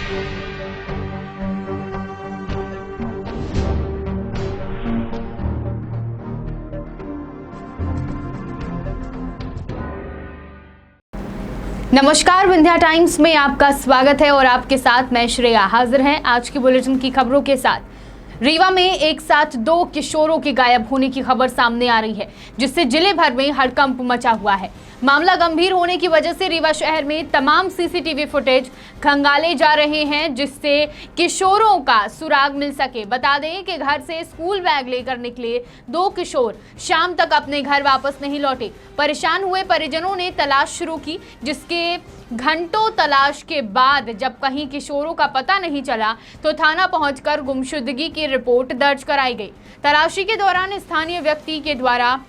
नमस्कार, विंध्या टाइम्स में आपका स्वागत है और आपके साथ मैं श्रेया हाजिर हैं आज की बुलेटिन की खबरों के साथ। रीवा में एक साथ 2 किशोरों के गायब होने की खबर सामने आ रही है, जिससे जिले भर में हड़कंप मचा हुआ है। मामला गंभीर होने की वजह से रीवा शहर में तमाम सीसीटीवी फुटेज खंगाले जा रहे हैं, जिससे किशोरों का सुराग मिल सके। बता दें कि घर से स्कूल बैग लेकर निकले 2 किशोर शाम तक अपने घर वापस नहीं लौटे। परेशान हुए परिजनों ने तलाश शुरू की, जिसके घंटों तलाश के बाद जब कहीं किशोरों का पता नहीं चला तो थाना पहुंचकर गुमशुदगी की रिपोर्ट दर्ज कराई गई। तलाशी के दौरान स्थानीय व्यक्ति के द्वारा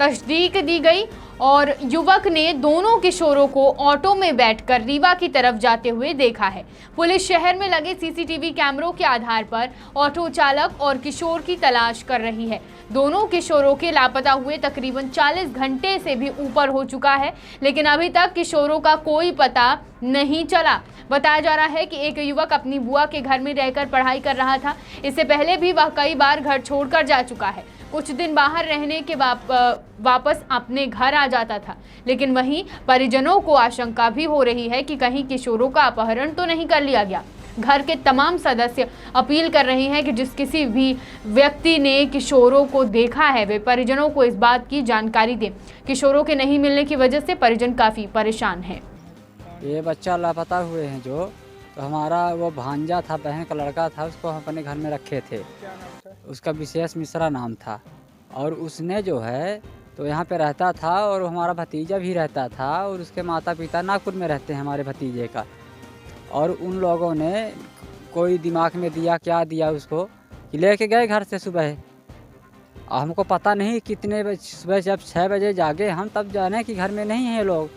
तस्दीक दी गई और युवक ने दोनों किशोरों को ऑटो में बैठकर रीवा की तरफ जाते हुए देखा है। पुलिस शहर में लगे सीसीटीवी कैमरों के आधार पर ऑटो चालक और किशोर की तलाश कर रही है। दोनों किशोरों के लापता हुए तकरीबन 40 घंटे से भी ऊपर हो चुका है, लेकिन अभी तक किशोरों का कोई पता नहीं चला। बताया जा रहा है कि एक युवक अपनी बुआ के घर में रहकर पढ़ाई कर रहा था। इससे पहले भी वह कई बार घर छोड़कर जा चुका है। कुछ दिन बाहर रहने के वापस अपने घर आ जाता था, लेकिन वहीं परिजनों को आशंका भी हो रही है कि कहीं किशोरों का अपहरण तो नहीं कर लिया गया। घर के तमाम सदस्य अपील कर रहे हैं कि जिस किसी भी व्यक्ति ने किशोरों को देखा है वे परिजनों को इस बात की जानकारी दें। किशोरों के नहीं मिलने की वजह से परिजन काफ़ी परेशान हैं। ये बच्चा लापता हुए हैं जो, तो हमारा वो भांजा था, बहन का लड़का था, उसको हम अपने घर में रखे थे। उसका विशेष मिश्रा नाम था और उसने जो है तो यहाँ पे रहता था और हमारा भतीजा भी रहता था और उसके माता पिता नागपुर में रहते हैं हमारे भतीजे का। और उन लोगों ने कोई दिमाग में दिया, क्या दिया उसको कि लेके गए घर से सुबह। हमको पता नहीं कितने बजे, सुबह जब 6 बजे जागे हम तब जाने कि घर में नहीं है लोग।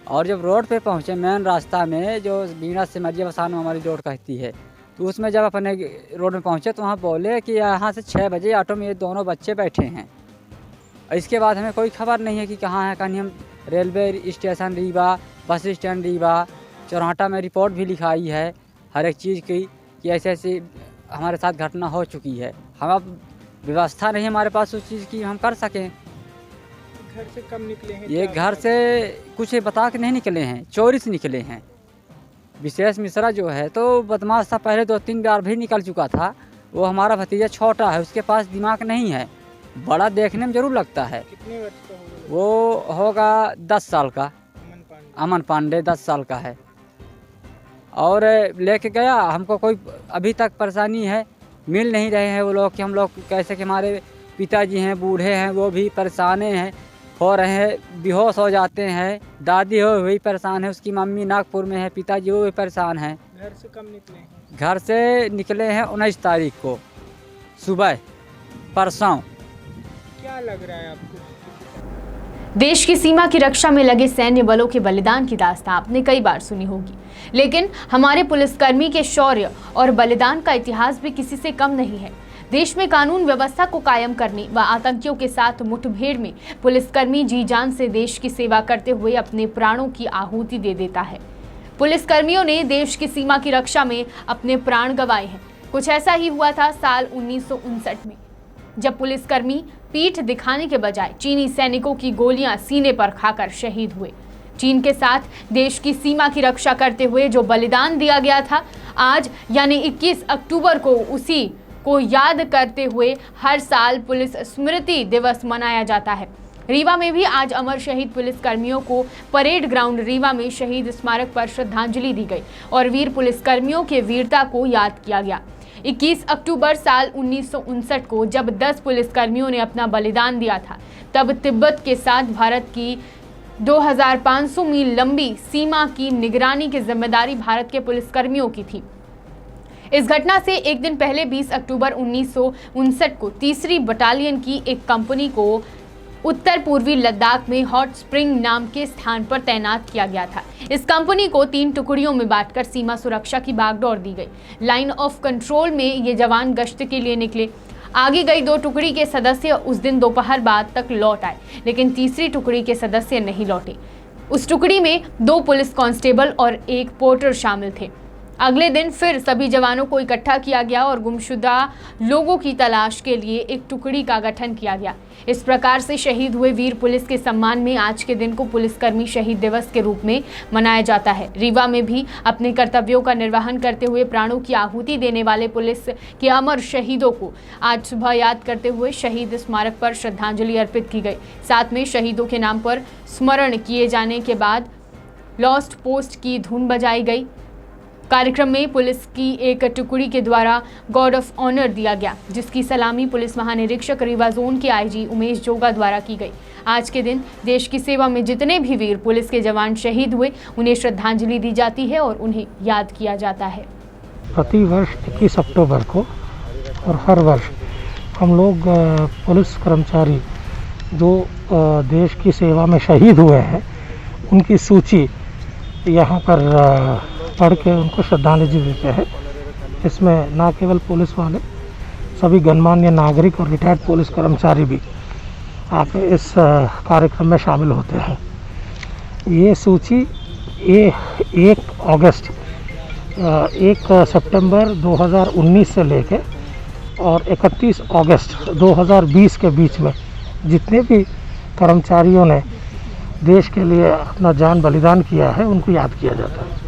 और जब रोड पे पहुँचे मेन रास्ता में जो बीना से मरिया बसानो हमारी रोड कहती है, तो उसमें जब अपने रोड में पहुँचे तो वहाँ बोले कि यहाँ से 6 बजे ऑटो में ये दोनों बच्चे बैठे हैं। इसके बाद हमें कोई खबर नहीं है कि कहाँ है। कहीं हम railway station Rewa, bus stand Rewa, चौराटा में रिपोर्ट भी लिखाई है हर एक चीज़ की कि ऐसे ऐसी हमारे साथ घटना हो चुकी है। हम अब व्यवस्था नहीं हमारे पास उस चीज़ की हम कर सकें। घर से कब निकले हैं? ये घर से कुछ बता के नहीं निकले हैं, चोरी से निकले हैं। विशेष मिश्रा जो है तो बदमाश था, पहले 2-3 बार भी निकल चुका था। वो हमारा भतीजा छोटा है, उसके पास दिमाग नहीं है, बड़ा देखने में जरूर लगता है। कितने वर्ष का होगा? वो होगा 10 साल का। अमन पांडे 10 साल का है। और लेके गया, हमको कोई अभी तक परेशानी है, मिल नहीं रहे हैं वो लोग कि हम लोग कैसे कि हमारे पिताजी हैं, बूढ़े हैं, वो भी परेशान हैं, हो रहे हैं, बेहोश हो जाते हैं। दादी हो वही परेशान है, उसकी मम्मी नागपुर में है, पिताजी वो भी परेशान हैं। घर से कब निकले हैं? घर से निकले हैं 19 तारीख को सुबह, परसों। क्या लग रहा है आपको? देश की सीमा की रक्षा में लगे सैन्य बलों के बलिदान की दास्तां आपने कई बार सुनी होगी, लेकिन हमारे पुलिसकर्मी के शौर्य और बलिदान का इतिहास भी किसी से कम नहीं है। देश में कानून व्यवस्था को कायम करने व आतंकियों के साथ मुठभेड़ में पुलिसकर्मी जी जान से देश की सेवा करते हुए अपने प्राणों की आहुति दे देता है। पुलिसकर्मियों ने देश की सीमा की रक्षा में अपने प्राण गंवाए हैं। कुछ ऐसा ही हुआ था साल 1959 में, जब पुलिसकर्मी पीठ दिखाने के बजाय चीनी सैनिकों की गोलियां सीने पर खाकर शहीद हुए। चीन के साथ देश की सीमा की रक्षा करते हुए जो बलिदान दिया गया था, आज यानी 21 अक्टूबर को उसी को याद करते हुए हर साल पुलिस स्मृति दिवस मनाया जाता है। रीवा में भी आज अमर शहीद पुलिसकर्मियों को परेड ग्राउंड रीवा में शहीद स्मारक पर श्रद्धांजलि दी गई और वीर पुलिसकर्मियों के वीरता को याद किया गया। 21 अक्टूबर साल 1959 को जब 10 पुलिसकर्मियों ने अपना बलिदान दिया था, तब तिब्बत के साथ भारत की 2500 मील लंबी सीमा की निगरानी की जिम्मेदारी भारत के पुलिसकर्मियों की थी। इस घटना से एक दिन पहले 20 अक्टूबर 1959 को 3री बटालियन की एक कंपनी को उत्तर पूर्वी लद्दाख में हॉट स्प्रिंग नाम के स्थान पर तैनात किया गया था। इस कंपनी को 3 टुकड़ियों में बांटकर सीमा सुरक्षा की बागडोर दी गई। लाइन ऑफ कंट्रोल में ये जवान गश्त के लिए निकले। आगे गई 2 टुकड़ी के सदस्य उस दिन दोपहर बाद तक लौट आए, लेकिन तीसरी टुकड़ी के सदस्य नहीं लौटे। उस टुकड़ी में 2 पुलिस कांस्टेबल और 1 पोर्टर शामिल थे। अगले दिन फिर सभी जवानों को इकट्ठा किया गया और गुमशुदा लोगों की तलाश के लिए एक टुकड़ी का गठन किया गया। इस प्रकार से शहीद हुए वीर पुलिस के सम्मान में आज के दिन को पुलिसकर्मी शहीद दिवस के रूप में मनाया जाता है। रीवा में भी अपने कर्तव्यों का निर्वहन करते हुए प्राणों की आहुति देने वाले पुलिस के अमर शहीदों को आज सुबह याद करते हुए शहीद स्मारक पर श्रद्धांजलि अर्पित की गई। साथ में शहीदों के नाम पर स्मरण किए जाने के बाद लॉस्ट पोस्ट की धुन बजाई गई। कार्यक्रम में पुलिस की एक टुकड़ी के द्वारा गार्ड ऑफ ऑनर दिया गया, जिसकी सलामी पुलिस महानिरीक्षक रीवा जोन के आईजी उमेश जोगा द्वारा की गई। आज के दिन देश की सेवा में जितने भी वीर पुलिस के जवान शहीद हुए उन्हें श्रद्धांजलि दी जाती है और उन्हें याद किया जाता है। प्रति वर्ष 21 अक्टूबर को और हर वर्ष हम लोग पुलिस कर्मचारी जो देश की सेवा में शहीद हुए हैं उनकी सूची यहाँ पर पढ़ के उनको श्रद्धांजलि देते हैं। इसमें न केवल पुलिस वाले, सभी गणमान्य नागरिक और रिटायर्ड पुलिस कर्मचारी भी आके इस कार्यक्रम में शामिल होते हैं। ये सूची 1 सितंबर 2019 से लेके और 31 अगस्त 2020 के बीच में जितने भी कर्मचारियों ने देश के लिए अपना जान बलिदान किया है उनको याद किया जाता है।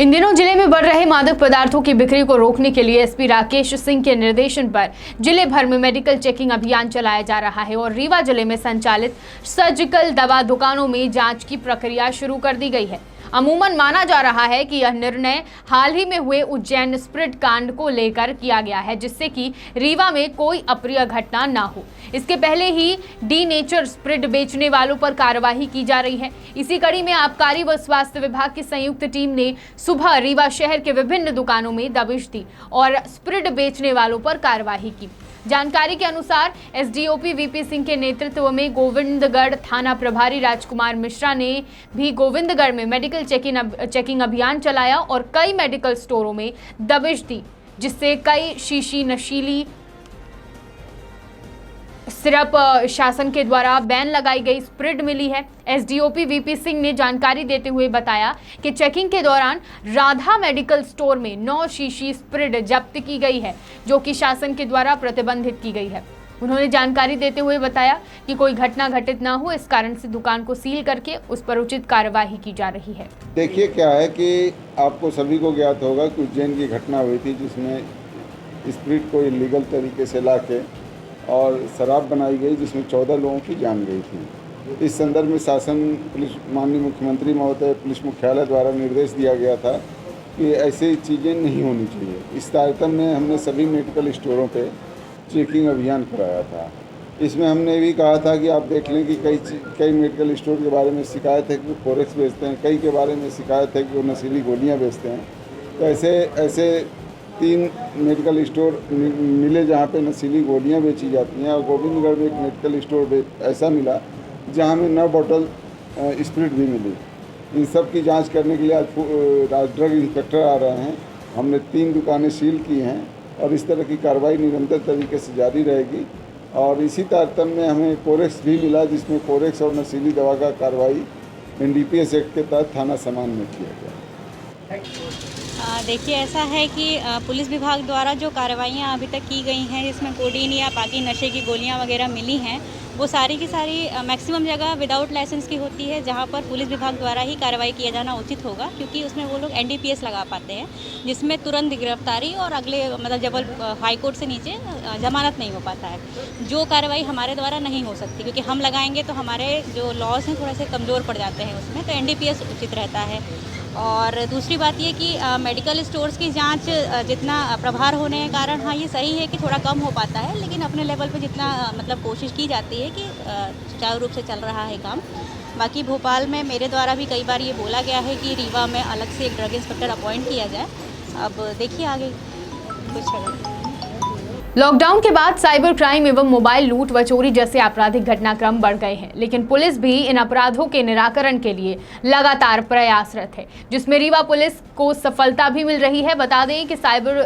इन दिनों जिले में बढ़ रहे मादक पदार्थों की बिक्री को रोकने के लिए एसपी राकेश सिंह के निर्देशन पर जिले भर में मेडिकल चेकिंग अभियान चलाया जा रहा है और रीवा जिले में संचालित सर्जिकल दवा दुकानों में जांच की प्रक्रिया शुरू कर दी गई है। अमूमन माना जा रहा है कि यह निर्णय हाल ही में हुए उज्जैन स्प्रिट कांड को लेकर किया गया है, जिससे कि रीवा में कोई अप्रिय घटना ना हो। इसके पहले ही डी नेचर स्प्रिट बेचने वालों पर कार्रवाई की जा रही है। इसी कड़ी में आबकारी व स्वास्थ्य विभाग की संयुक्त टीम ने सुबह रीवा शहर के विभिन्न दुकानों में दबिश दी और स्प्रिट बेचने वालों पर कार्रवाई की। जानकारी के अनुसार एसडीओपी वीपी सिंह के नेतृत्व में गोविंदगढ़ थाना प्रभारी राजकुमार मिश्रा ने भी गोविंदगढ़ में मेडिकल चेकिंग अभियान चलाया और कई मेडिकल स्टोरों में दबिश दी, जिससे कई शीशी नशीली सिरप शासन के द्वारा बैन लगाई गई स्प्रिट मिली है। एसडीओपी वीपी सिंह ने जानकारी देते हुए बताया कि चेकिंग के दौरान राधा मेडिकल स्टोर में 9 शीशी स्प्रिट जब्त की गई है, जो कि शासन के द्वारा प्रतिबंधित की गई है। उन्होंने जानकारी देते हुए बताया कि कोई घटना घटित ना हो, इस कारण से दुकान को सील करके उस पर उचित कार्यवाही की जा रही है। देखिए क्या है कि आपको सभी को ज्ञात होगा कि उज्जैन की घटना हुई थी जिसमें स्प्रिट को इलीगल तरीके से लाके और शराब बनाई गई, जिसमें 14 लोगों की जान गई थी। इस संदर्भ में शासन पुलिस माननीय मुख्यमंत्री महोदय पुलिस मुख्यालय द्वारा निर्देश दिया गया था कि ऐसी चीज़ें नहीं होनी चाहिए। इस तारतम्य में हमने सभी मेडिकल स्टोरों पे चेकिंग अभियान कराया था। इसमें हमने भी कहा था कि आप देख लें कि कई मेडिकल स्टोर के बारे में शिकायत है कि वो फोरेक्स बेचते हैं, कई के बारे में शिकायत है कि वो नशीली गोलियाँ बेचते हैं। तो ऐसे 3 मेडिकल स्टोर मिले जहाँ पे नशीली गोलियाँ बेची जाती हैं और गोविंदगढ़ में एक मेडिकल स्टोर ऐसा मिला जहाँ में 9 बोतल स्प्रिट भी मिली। इन सब की जांच करने के लिए आज ड्रग इंस्पेक्टर आ रहे हैं। हमने 3 दुकानें सील की हैं और इस तरह की कार्रवाई निरंतर तरीके से जारी रहेगी। और इसी तारतम्य में हमें फोरेक्स भी मिला, जिसमें फोरेक्स और नशीली दवा का कार्रवाई NDPS एक्ट के तहत थाना समान में किया गया। देखिए ऐसा है कि पुलिस विभाग द्वारा जो कार्रवाइयाँ अभी तक की गई हैं, जिसमें कोडीन या बाकी नशे की गोलियाँ वगैरह मिली हैं, वो सारी की सारी मैक्सिमम जगह विदाउट लाइसेंस की होती है, जहाँ पर पुलिस विभाग द्वारा ही कार्रवाई किया जाना उचित होगा, क्योंकि उसमें वो लोग NDPS लगा पाते हैं, जिसमें तुरंत गिरफ्तारी और अगले मतलब हाई कोर्ट से नीचे जमानत नहीं हो पाता है। जो कार्रवाई हमारे द्वारा नहीं हो सकती, क्योंकि हम लगाएंगे तो हमारे जो लॉज हैं थोड़ा से कमज़ोर पड़ जाते हैं उसमें, तो NDPS उचित रहता है। और दूसरी बात ये कि मेडिकल स्टोर्स की जांच जितना प्रभार होने के कारण हाँ ये सही है कि थोड़ा कम हो पाता है, लेकिन अपने लेवल पे जितना मतलब कोशिश की जाती है कि सुचारू रूप से चल रहा है काम। बाकी भोपाल में मेरे द्वारा भी कई बार ये बोला गया है कि रीवा में अलग से एक ड्रग इंस्पेक्टर अपॉइंट किया जाए। अब देखिए आगे कुछ है। लॉकडाउन के बाद साइबर क्राइम एवं मोबाइल लूट व चोरी जैसे आपराधिक घटनाक्रम बढ़ गए हैं, लेकिन पुलिस भी इन अपराधों के निराकरण के लिए लगातार प्रयासरत है, जिसमें रीवा पुलिस को सफलता भी मिल रही है। बता दें कि साइबर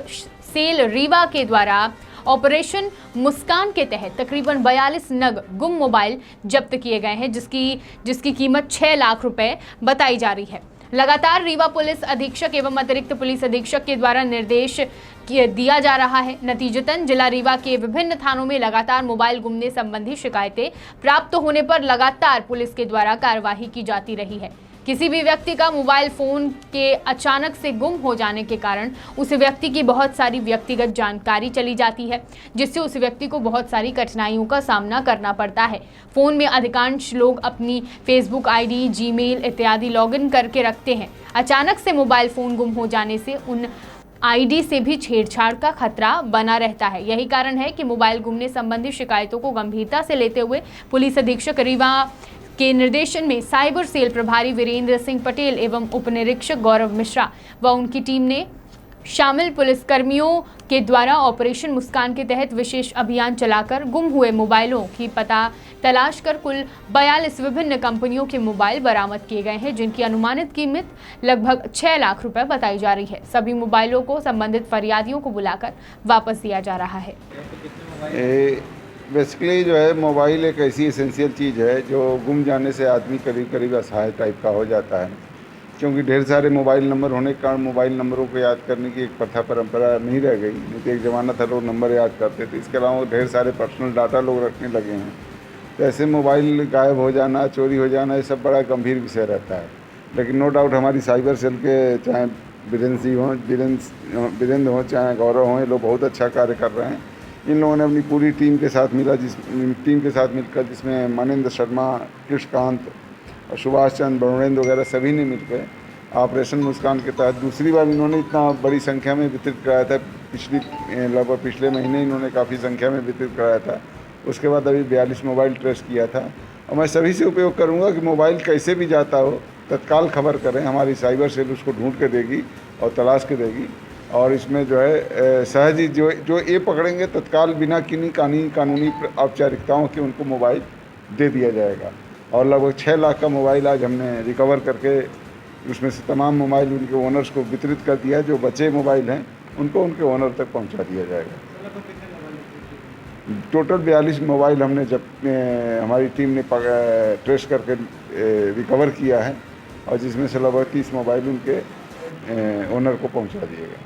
सेल रीवा के द्वारा ऑपरेशन मुस्कान के तहत तकरीबन 42 नग गुम मोबाइल जब्त किए गए हैं, जिसकी कीमत 6 लाख रुपए बताई जा रही है। लगातार रीवा पुलिस अधीक्षक एवं अतिरिक्त पुलिस अधीक्षक के द्वारा निर्देश दिया जा रहा है। नतीजतन जिला रीवा के विभिन्न थानों में लगातार मोबाइल गुमने संबंधी शिकायतें प्राप्त होने पर लगातार पुलिस के द्वारा कार्यवाही की जाती रही है। किसी भी व्यक्ति का मोबाइल फोन के अचानक से गुम हो जाने के कारण उस व्यक्ति की बहुत सारी व्यक्तिगत जानकारी चली जाती है, जिससे उस व्यक्ति को बहुत सारी कठिनाइयों का सामना करना पड़ता है। फोन में अधिकांश लोग अपनी फेसबुक आईडी, जीमेल इत्यादि लॉगिन करके रखते हैं। अचानक से मोबाइल फोन गुम हो जाने से उन आईडी से भी छेड़छाड़ का खतरा बना रहता है। यही कारण है कि मोबाइल गुमने संबंधी शिकायतों को गंभीरता से लेते हुए पुलिस अधीक्षक रीवा के निर्देशन में साइबर सेल प्रभारी वीरेंद्र सिंह पटेल एवं उप निरीक्षक गौरव मिश्रा व उनकी टीम ने शामिल पुलिसकर्मियों के द्वारा ऑपरेशन मुस्कान के तहत विशेष अभियान चलाकर गुम हुए मोबाइलों की पता तलाश कर कुल 42 विभिन्न कंपनियों के मोबाइल बरामद किए गए हैं, जिनकी अनुमानित कीमत लगभग 6 लाख रुपए बताई जा रही है। सभी मोबाइलों को संबंधित फरियादियों को बुलाकर वापस दिया जा रहा है। बेसिकली जो है मोबाइल एक ऐसी एसेंशियल चीज़ है जो गुम जाने से आदमी करीब करीब असहाय टाइप का हो जाता है, क्योंकि ढेर सारे मोबाइल नंबर होने के कारण मोबाइल नंबरों को याद करने की एक प्रथा परंपरा नहीं रह गई। नहीं तो एक ज़माना था लोग नंबर याद करते थे। इसके अलावा ढेर सारे पर्सनल डाटा लोग रखने लगे हैं, तो ऐसे मोबाइल गायब हो जाना, चोरी हो जाना, ये सब बड़ा गंभीर विषय रहता है। लेकिन नो डाउट हमारी साइबर सेल के चाहे वीरेंद्र हों चाहे गौरव हों, ये लोग बहुत अच्छा कार्य कर रहे हैं। इन लोगों ने अपनी पूरी टीम के साथ मिलकर जिसमें मनेंद्र शर्मा, कृष्णकांत और सुभाष चंद्र, वरुणेंद्र वगैरह सभी ने मिलकर ऑपरेशन मुस्कान के तहत दूसरी बार इन्होंने इतना बड़ी संख्या में वितरित कराया था। लगभग पिछले महीने इन्होंने काफ़ी संख्या में वितरित कराया था। उसके बाद अभी 42 मोबाइल ट्रेस किया था। और मैं सभी से उपयोग करूँगा कि मोबाइल कैसे भी जाता हो तत्काल खबर करें, हमारी साइबर सेल उसको ढूंढ के देगी और तलाश के देगी। और इसमें जो है सहज ही जो ये पकड़ेंगे तत्काल बिना किन्हीं कानूनी औपचारिकताओं के उनको मोबाइल दे दिया जाएगा। और लगभग 6 लाख का मोबाइल आज हमने रिकवर करके उसमें से तमाम मोबाइल उनके ओनर्स को वितरित कर दिया। जो बचे मोबाइल हैं उनको उनके ओनर तक पहुंचा दिया जाएगा। टोटल 42 मोबाइल हमने जब हमारी टीम ने ट्रेस करके रिकवर किया है, और जिसमें से लगभग 30 मोबाइल उनके ओनर को पहुंचा दिए गए।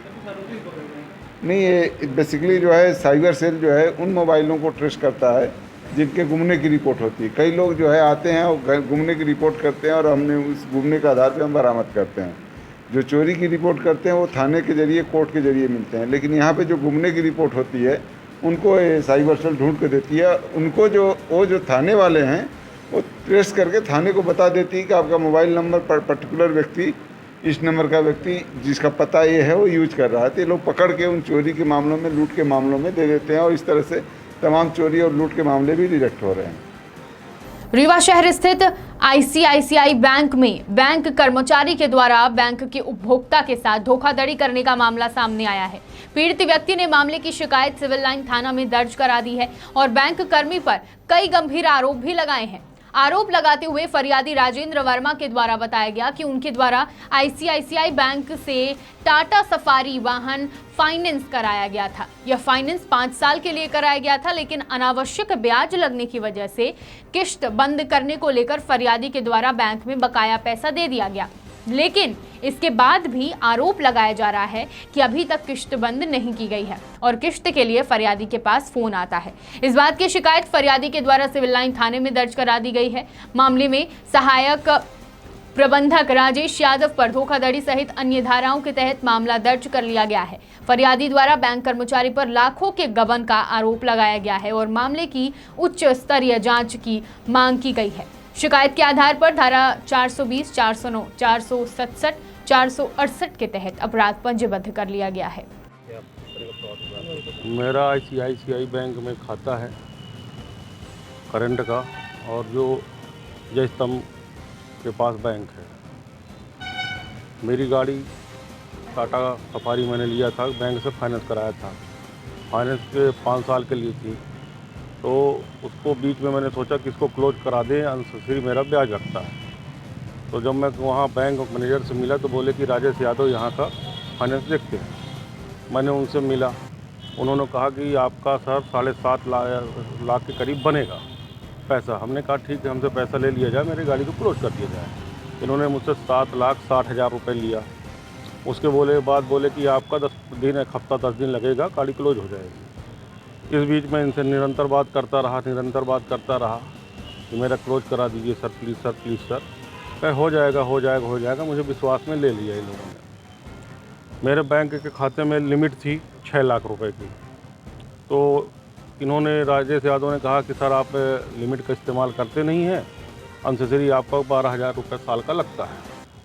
नहीं, ये बेसिकली जो है साइबर सेल जो है उन मोबाइलों को ट्रेस करता है जिनके गुमने की रिपोर्ट होती है। कई लोग जो है आते हैं और गुमने की रिपोर्ट करते हैं, और हमने उस गुमने के आधार पर हम बरामद करते हैं। जो चोरी की रिपोर्ट करते हैं वो थाने के जरिए, कोर्ट के जरिए मिलते हैं। लेकिन यहाँ पे जो गुमने की रिपोर्ट होती है उनको साइबर सेल ढूंढ के देती है। उनको जो थाने वाले हैं वो ट्रेस करके थाने को बता देती है कि आपका मोबाइल नंबर पर्टिकुलर व्यक्ति, इस नंबर का व्यक्ति जिसका पता ये है वो यूज कर रहा है। तो ये लोग पकड़ के उन चोरी के मामलों में, लूट के मामलों में दे देते हैं, और इस तरह से तमाम चोरी और लूट के मामले भी डिटेक्ट हो रहे हैं। रीवा शहर स्थित आईसीआईसीआई बैंक में बैंक कर्मचारी के द्वारा बैंक के उपभोक्ता के साथ धोखाधड़ी करने का मामला सामने आया है। पीड़ित व्यक्ति ने मामले की शिकायत सिविल लाइन थाना में दर्ज करा दी है और बैंक कर्मी पर कई गंभीर आरोप भी लगाए हैं। आरोप लगाते हुए फरियादी राजेंद्र वर्मा के द्वारा बताया गया कि उनके द्वारा आईसीआईसीआई बैंक से टाटा सफारी वाहन फाइनेंस कराया गया था। यह फाइनेंस 5 साल के लिए कराया गया था, लेकिन अनावश्यक ब्याज लगने की वजह से किश्त बंद करने को लेकर फरियादी के द्वारा बैंक में बकाया पैसा दे दिया गया। लेकिन इसके बाद भी आरोप लगाया जा रहा है कि अभी तक किश्त बंद नहीं की गई है और किश्त के लिए फरियादी के पास फोन आता है। इस बात की शिकायत फरियादी के द्वारा सिविल लाइन थाने में दर्ज करा दी गई है। मामले में सहायक प्रबंधक राजेश यादव पर धोखाधड़ी सहित अन्य धाराओं के तहत मामला दर्ज कर लिया गया है। फरियादी द्वारा बैंक कर्मचारी पर लाखों के गबन का आरोप लगाया गया है और मामले की उच्च स्तरीय जांच की मांग की गई है। शिकायत के आधार पर धारा 420, 409, 467, 468 के तहत अपराध पंजीबद्ध कर लिया गया है। मेरा आईसीआईसीआई बैंक में खाता है करंट का, और जो जय स्तंभ के पास बैंक है। मेरी गाड़ी टाटा सफारी मैंने लिया था, बैंक से फाइनेंस कराया था। फाइनेंस के 5 साल के लिए थी, तो उसको बीच में मैंने सोचा कि इसको क्लोज करा दें, अननेसेसरी मेरा ब्याज लगता है। तो जब मैं वहाँ बैंक मैनेजर से मिला तो बोले कि राजेश यादव यहाँ का फाइनेंस देखते हैं। मैंने उनसे मिला, उन्होंने कहा कि आपका सर 7.5 लाख के करीब बनेगा पैसा। हमने कहा ठीक है, हमसे पैसा ले लिया जाए, मेरी गाड़ी को क्लोज कर दिया जाए। इन्होंने मुझसे 7,60,000 रुपये लिया। उसके बाद बोले कि आपका 10 दिन, एक हफ्ता 10 दिन लगेगा, गाड़ी क्लोज हो जाएगी। इस बीच में इनसे निरंतर बात करता रहा कि मेरा क्लोज करा दीजिए sir, please sir, please sir. कहे हो जाएगा। मुझे विश्वास में ले लिया इन लोगों ने। मेरे बैंक के खाते में लिमिट थी 6 लाख रुपए की। तो इन्होंने, राजेश यादव ने कहा कि सर आप लिमिट का इस्तेमाल करते नहीं हैं, अनसेसरी आपका 12,000 रुपये साल का लगता है,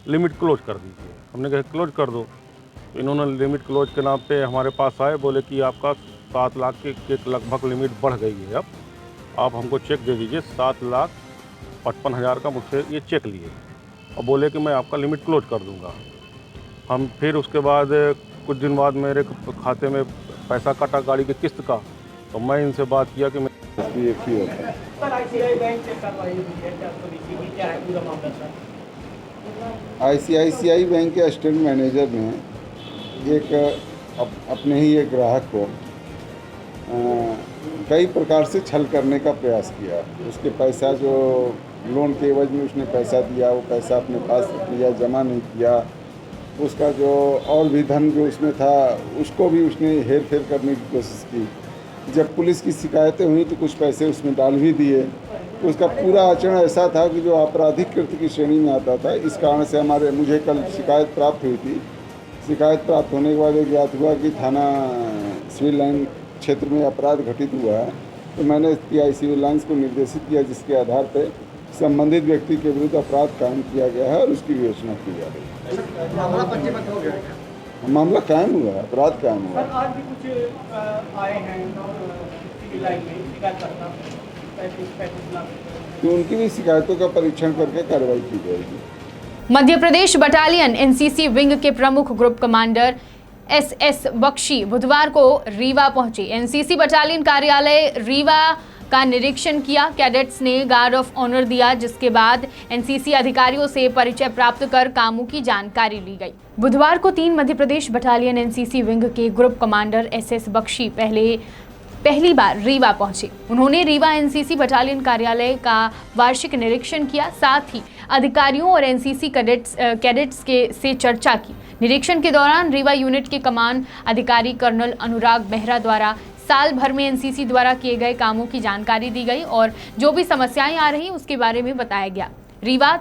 लिमिट क्लोज कर दीजिए। हमने कहा क्लोज कर दो। तो इन्होंने लिमिट क्लोज के नाम पे हमारे पास आए, बोले कि आपका 7 लाख के लगभग लिमिट बढ़ गई है, अब आप हमको चेक दे दीजिए। 7,55,000 का मुझसे ये चेक लिए और बोले कि मैं आपका लिमिट क्लोज कर दूंगा। हम फिर उसके बाद कुछ दिन बाद मेरे खाते में पैसा कटा गाड़ी की किस्त का, तो मैं इनसे बात किया कि मैं SBFC होता है। ICICI बैंक के असिस्टेंट मैनेजर ने अपने ही एक ग्राहक को कई प्रकार से छल करने का प्रयास किया। उसके पैसा जो लोन के एवज में उसने पैसा दिया, वो पैसा अपने पास रख लिया, जमा नहीं किया। उसका जो और भी धन जो उसमें था, उसको भी उसने हेर फेर करने की कोशिश की। जब पुलिस की शिकायतें हुई तो कुछ पैसे उसमें डाल भी दिए। उसका पूरा आचरण ऐसा था कि जो आपराधिक कृत्य की श्रेणी में आता था। इस कारण से मुझे कल शिकायत प्राप्त हुई थी। शिकायत प्राप्त होने के बाद ये ज्ञात हुआ कि थाना सिविल लाइन क्षेत्र में अपराध घटित हुआ है। तो मैंने PI सिविल लाइन्स को निर्देशित किया, जिसके आधार पर संबंधित व्यक्ति के विरुद्ध अपराध कायम किया गया है और उसकी विवेचना की जा रही है। मामला पंजीबद्ध हो गया है? मामला कायम हुआ है, अपराध कायम हुआ है। आज भी कुछ आए हैं सिविल लाइन में शिकायतकर्ता, 35 लाख, तो उनकी भी शिकायतों का परीक्षण करके कार्रवाई की जाएगी। Madhya Pradesh battalion NCC wing के प्रमुख ग्रुप कमांडर SS बख्शी बुधवार को रीवा पहुंचे। NCC बटालियन कार्यालय रीवा का निरीक्षण किया। कैडेट्स ने गार्ड ऑफ ऑनर दिया, जिसके बाद NCC अधिकारियों से परिचय प्राप्त कर कामों की जानकारी ली गई। बुधवार को 3 Madhya Pradesh battalion NCC wing के ग्रुप कमांडर SS बख्शी पहली बार रीवा पहुंचे। उन्होंने रीवा NCC बटालियन कार्यालय का वार्षिक निरीक्षण किया, साथ ही अधिकारियों और NCC कैडेट्स से चर्चा की। निरीक्षण के दौरान रीवा यूनिट के कमान अधिकारी कर्नल अनुराग मेहरा द्वारा साल भर में NCC द्वारा किए गए कामों की जानकारी दी गई और जो भी समस्याएं आ रही उसके बारे में बताया गया। रीवा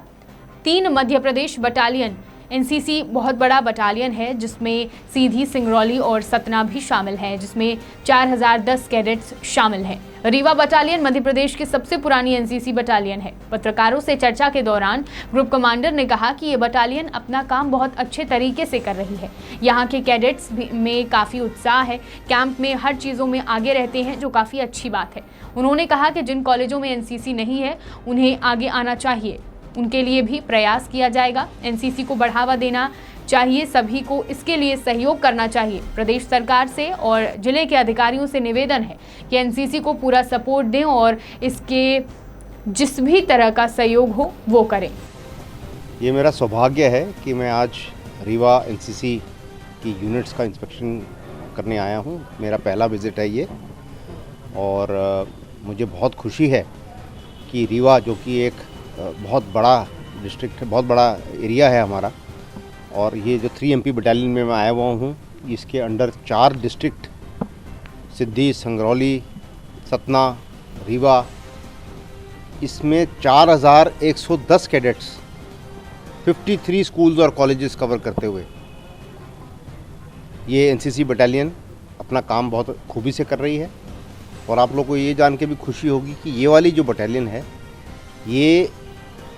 3 मध्य प्रदेश बटालियन NCC बहुत बड़ा बटालियन है, जिसमें सीधी, सिंगरौली और सतना भी शामिल है, जिसमें 4010 कैडेट्स शामिल हैं। रीवा बटालियन मध्य प्रदेश की सबसे पुरानी NCC बटालियन है। पत्रकारों से चर्चा के दौरान ग्रुप कमांडर ने कहा कि ये बटालियन अपना काम बहुत अच्छे तरीके से कर रही है। यहाँ के कैडेट्स में काफ़ी उत्साह है, कैंप में हर चीज़ों में आगे रहते हैं, जो काफ़ी अच्छी बात है। उन्होंने कहा कि जिन कॉलेजों में NCC नहीं है उन्हें आगे आना चाहिए, उनके लिए भी प्रयास किया जाएगा। NCC को बढ़ावा देना चाहिए, सभी को इसके लिए सहयोग करना चाहिए। प्रदेश सरकार से और जिले के अधिकारियों से निवेदन है कि NCC को पूरा सपोर्ट दें और इसके जिस भी तरह का सहयोग हो वो करें। ये मेरा सौभाग्य है कि मैं आज रीवा NCC की यूनिट्स का इंस्पेक्शन करने आया हूँ। मेरा पहला विज़िट है ये, और मुझे बहुत खुशी है कि रीवा, जो कि एक बहुत बड़ा डिस्ट्रिक्ट है, बहुत बड़ा एरिया है हमारा, और ये जो 3 MP बटालियन में मैं आया हुआ हूँ, इसके अंडर 4 डिस्ट्रिक्ट, सिद्धि, संगरौली, सतना, रीवा, इसमें 4110 कैडेट्स 53 स्कूल्स और कॉलेजेस कवर करते हुए ये NCC बटालियन अपना काम बहुत खूबी से कर रही है। और आप लोग को ये जान के भी खुशी होगी कि ये वाली जो बटालियन है, ये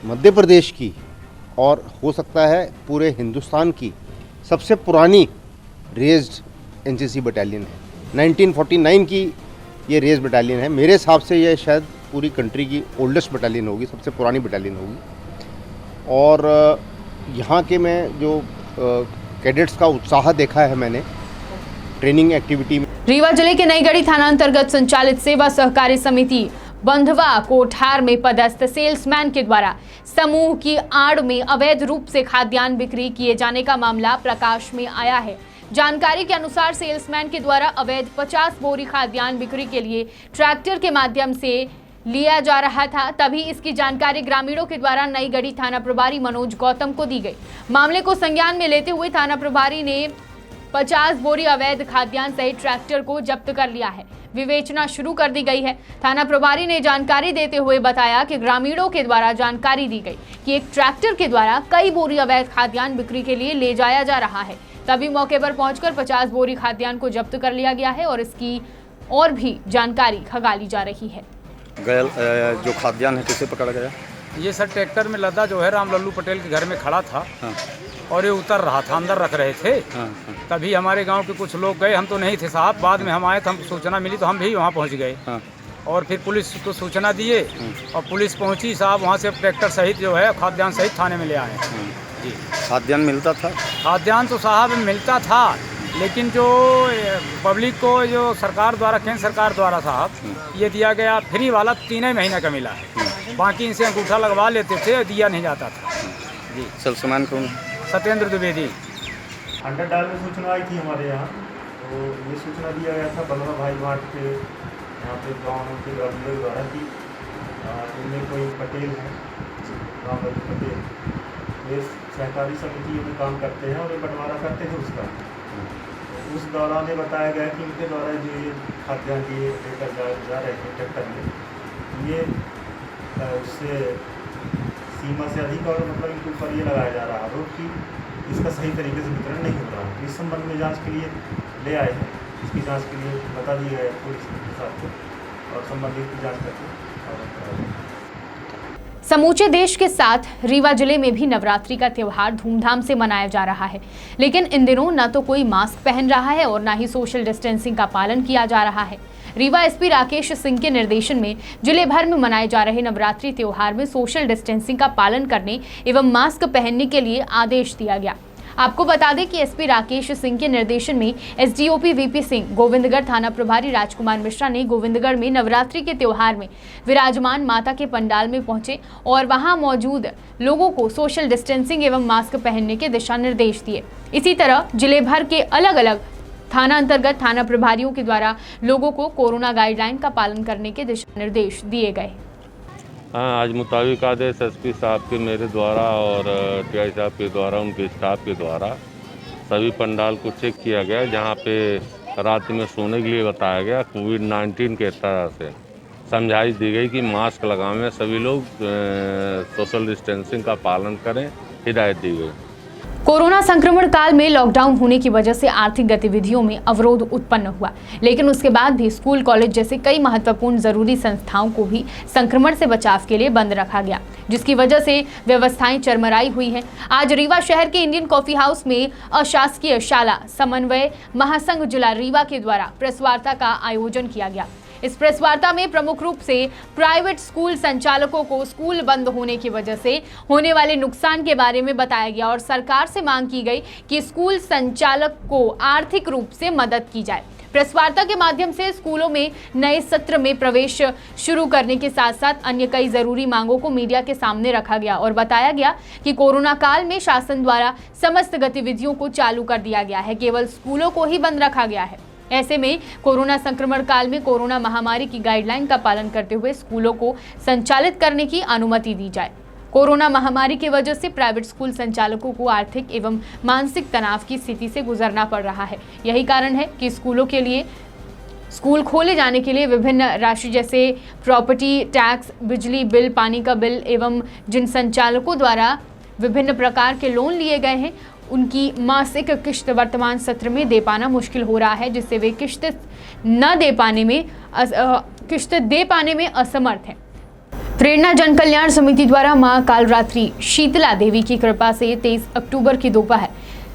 मध्य प्रदेश की और हो सकता है पूरे हिंदुस्तान की सबसे पुरानी रेज्ड NCC बटालियन है। 1949 की ये रेज बटालियन है। मेरे हिसाब से ये शायद पूरी कंट्री की ओल्डेस्ट बटालियन होगी, सबसे पुरानी बटालियन होगी। और यहाँ के मैं जो कैडेट्स का उत्साह देखा है मैंने ट्रेनिंग एक्टिविटी में। रीवा जिले के नईगढ़ी थाना अंतर्गत संचालित सेवा सहकारी समिति बंधवा कोठार में पदस्थ सेल्समैन के द्वारा समूह की आड़ में अवैध रूप से खाद्यान्न बिक्री किए जाने का मामला प्रकाश में आया है। जानकारी के अनुसार सेल्समैन के द्वारा अवैध 50 बोरी खाद्यान्न बिक्री के लिए ट्रैक्टर के माध्यम से लिया जा रहा था, तभी इसकी जानकारी ग्रामीणों के द्वारा नई गढ़ी थाना प्रभारी मनोज गौतम को दी गई। मामले को संज्ञान में लेते हुए थाना प्रभारी ने 50 बोरी अवैध खाद्यान्न सहित ट्रैक्टर को जब्त कर लिया है। विवेचना शुरू कर दी गई है। थाना प्रभारी ने जानकारी देते हुए बताया कि ग्रामीणों के द्वारा जानकारी दी गई कि एक ट्रैक्टर के द्वारा कई बोरी अवैध खाद्यान्न बिक्री के लिए ले जाया जा रहा है। तभी मौके पर पहुंचकर 50 बोरी खाद्यान्न को जब्त कर लिया गया है और इसकी और भी जानकारी खंगाली जा रही है। जो खाद्यान्न है किसे पकड़ा गया? ये सर ट्रैक्टर में लदा जो है राम लल्लू पटेल के घर में खड़ा था। हाँ। और ये उतर रहा था, अंदर रख रहे थे। हाँ। तभी हमारे गांव के कुछ लोग गए, हम तो नहीं थे साहब, बाद में हम आए तो हमको सूचना मिली तो हम भी वहाँ पहुँच गए। हाँ। और फिर पुलिस को सूचना दिए और पुलिस पहुँची साहब, वहाँ से ट्रैक्टर सहित जो है खाद्यान्न सहित थाने में ले आए। जी। खाद्यान्न मिलता था? खाद्यान्न तो साहब मिलता था, लेकिन जो पब्लिक को जो सरकार द्वारा, केंद्र सरकार द्वारा साहब ये दिया गया फ्री वाला 3 महीने का मिला है। बाकी इनसे अंगूठा लगवा लेते थे, दिया नहीं जाता था। जी। सलमान कौन? सत्येंद्र द्विवेदी। अंडर डाल में सूचना आई थी हमारे यहाँ, तो ये सूचना दिया गया था 15 भाई मार्ट के यहाँ पे गाँव के ग्रामीणों द्वारा कि इनमें कोई पटेल हैं, राम लल्लू पटेल, ये सहकारी समितियों में काम करते हैं और ये बंटवारा करते थे उसका। तो उस दौरान ये बताया गया कि इनके द्वारा जो ये खाद्यान्न ये लेकर जा रहे थे ट्रैक्टर में, ये उससे सीमा से अधिक और मतलब इनके ऊपर ये लगाया जा रहा है आरोप कि इसका सही तरीके से वितरण नहीं हो रहा है। इस संबंध में जांच के लिए ले आए हैं, इसकी जांच के लिए बता दिया गया पुलिस के साथ को और संबंधित की जांच करके। समूचे देश के साथ रीवा जिले में भी नवरात्रि का त्योहार धूमधाम से मनाया जा रहा है, लेकिन इन दिनों न तो कोई मास्क पहन रहा है और न ही सोशल डिस्टेंसिंग का पालन किया जा रहा है। रीवा एसपी राकेश सिंह के निर्देशन में जिले भर में मनाए जा रहे नवरात्रि त्योहार में सोशल डिस्टेंसिंग का पालन करने एवं मास्क पहनने के लिए आदेश दिया गया। आपको बता दें कि एसपी राकेश सिंह के निर्देशन में एसडीओपी वीपी सिंह, गोविंदगढ़ थाना प्रभारी राजकुमार मिश्रा ने गोविंदगढ़ में नवरात्रि के त्योहार में विराजमान माता के पंडाल में पहुंचे और वहां मौजूद लोगों को सोशल डिस्टेंसिंग एवं मास्क पहनने के दिशा निर्देश दिए। इसी तरह जिले भर के अलग अलग थाना अंतर्गत थाना प्रभारियों के द्वारा लोगों को कोरोना गाइडलाइन का पालन करने के दिशा निर्देश दिए गए। हाँ, आज मुताबिक आदेश एसपी साहब के मेरे द्वारा और टीआई साहब के द्वारा, उनके स्टाफ के द्वारा सभी पंडाल को चेक किया गया, जहाँ पे रात में सोने के लिए बताया गया। कोविड-19 के तरह से समझाइश दी गई कि मास्क लगावें, सभी लोग सोशल डिस्टेंसिंग का पालन करें, हिदायत दी गई। कोरोना संक्रमण काल में लॉकडाउन होने की वजह से आर्थिक गतिविधियों में अवरोध उत्पन्न हुआ, लेकिन उसके बाद भी स्कूल, कॉलेज जैसे कई महत्वपूर्ण जरूरी संस्थाओं को भी संक्रमण से बचाव के लिए बंद रखा गया, जिसकी वजह से व्यवस्थाएं चरमराई हुई हैं। आज रीवा शहर के इंडियन कॉफी हाउस में अशासकीय शाला समन्वय महासंघ जिला रीवा के द्वारा प्रेस वार्ता का आयोजन किया गया। इस प्रेस वार्ता में प्रमुख रूप से प्राइवेट स्कूल संचालकों को स्कूल बंद होने की वजह से होने वाले नुकसान के बारे में बताया गया और सरकार से मांग की गई कि स्कूल संचालक को आर्थिक रूप से मदद की जाए। प्रेस वार्ता के माध्यम से स्कूलों में नए सत्र में प्रवेश शुरू करने के साथ साथ अन्य कई जरूरी मांगों को मीडिया के सामने रखा गया और बताया गया कि कोरोना काल में शासन द्वारा समस्त गतिविधियों को चालू कर दिया गया है, केवल स्कूलों को ही बंद रखा गया है। ऐसे में कोरोना संक्रमण काल में कोरोना महामारी की गाइडलाइन का पालन करते हुए स्कूलों को संचालित करने की अनुमति दी जाए। कोरोना महामारी की वजह से प्राइवेट स्कूल संचालकों को आर्थिक एवं मानसिक तनाव की स्थिति से गुजरना पड़ रहा है। यही कारण है कि स्कूलों के लिए स्कूल खोले जाने के लिए विभिन्न राशि जैसे प्रॉपर्टी टैक्स, बिजली बिल, पानी का बिल एवं जिन संचालकों द्वारा विभिन्न प्रकार के लोन लिए गए हैं उनकी मासिक किश्त वर्तमान सत्र में दे पाना मुश्किल हो रहा है, जिससे वे किश्त दे पाने में असमर्थ हैं। प्रेरणा जन कल्याण समिति द्वारा मां कालरात्रि शीतला देवी की कृपा से 23 अक्टूबर की दोपहर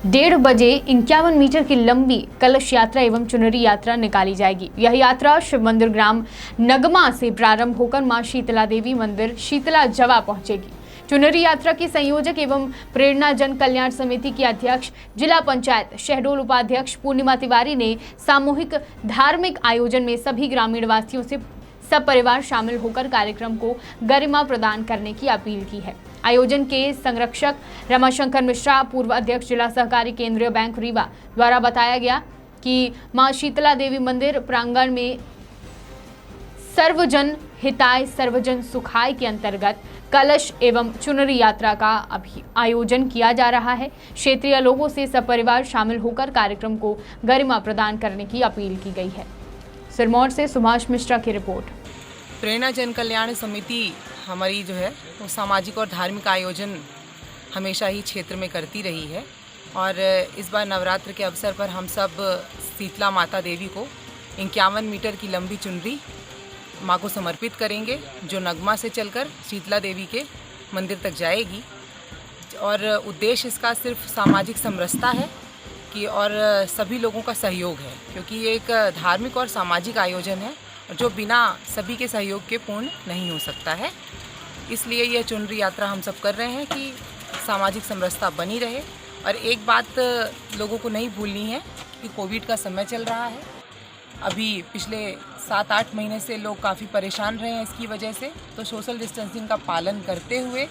1:30 बजे 51 मीटर की लंबी कलश यात्रा एवं चुनरी यात्रा निकाली जाएगी। यह यात्रा शिव मंदिर ग्राम नगमा से प्रारंभ होकर मां शीतला देवी मंदिर शीतला जवा पहुंचेगी। चुनरी यात्रा की संयोजक एवं प्रेरणा जन कल्याण समिति की अध्यक्ष जिला पंचायत शहडोल उपाध्यक्ष पूर्णिमा तिवारी ने सामूहिक धार्मिक आयोजन में सभी ग्रामीण वासियों से सब परिवार शामिल होकर कार्यक्रम को गरिमा प्रदान करने की अपील की है। आयोजन के संरक्षक रमाशंकर मिश्रा, पूर्व अध्यक्ष जिला सहकारी केंद्रीय बैंक रीवा द्वारा बताया गया कि मां शीतला देवी मंदिर प्रांगण में सर्वजन हिताय सर्वजन सुखाय के अंतर्गत कलश एवं चुनरी यात्रा का अभी आयोजन किया जा रहा है। क्षेत्रीय लोगों से सपरिवार शामिल होकर कार्यक्रम को गरिमा प्रदान करने की अपील की गई है। सिरमौर से सुभाष मिश्रा की रिपोर्ट। प्रेरणा जन कल्याण समिति हमारी जो है वो सामाजिक और धार्मिक आयोजन हमेशा ही क्षेत्र में करती रही है और इस बार नवरात्र के अवसर पर हम सब शीतला माता देवी को 51 मीटर की लंबी चुनरी माँ को समर्पित करेंगे, जो नगमा से चलकर शीतला देवी के मंदिर तक जाएगी। और उद्देश्य इसका सिर्फ सामाजिक समरसता है कि और सभी लोगों का सहयोग है, क्योंकि ये एक धार्मिक और सामाजिक आयोजन है जो बिना सभी के सहयोग के पूर्ण नहीं हो सकता है। इसलिए यह चुनरी यात्रा हम सब कर रहे हैं कि सामाजिक समरसता बनी रहे। और एक बात लोगों को नहीं भूलनी है कि कोविड का समय चल रहा है। अभी पिछले 7-8 महीने से लोग काफ़ी परेशान रहे हैं इसकी वजह से, तो सोशल डिस्टेंसिंग का पालन करते हुए,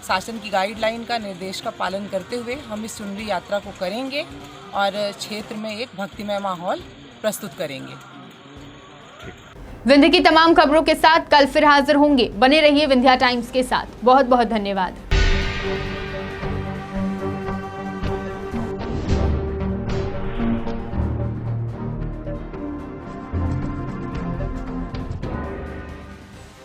शासन की गाइडलाइन का निर्देश का पालन करते हुए हम इस चुनरी यात्रा को करेंगे और क्षेत्र में एक भक्तिमय माहौल प्रस्तुत करेंगे। विंध्य की तमाम खबरों के साथ कल फिर हाजिर होंगे। बने रहिए विंध्या टाइम्स के साथ। बहुत बहुत धन्यवाद।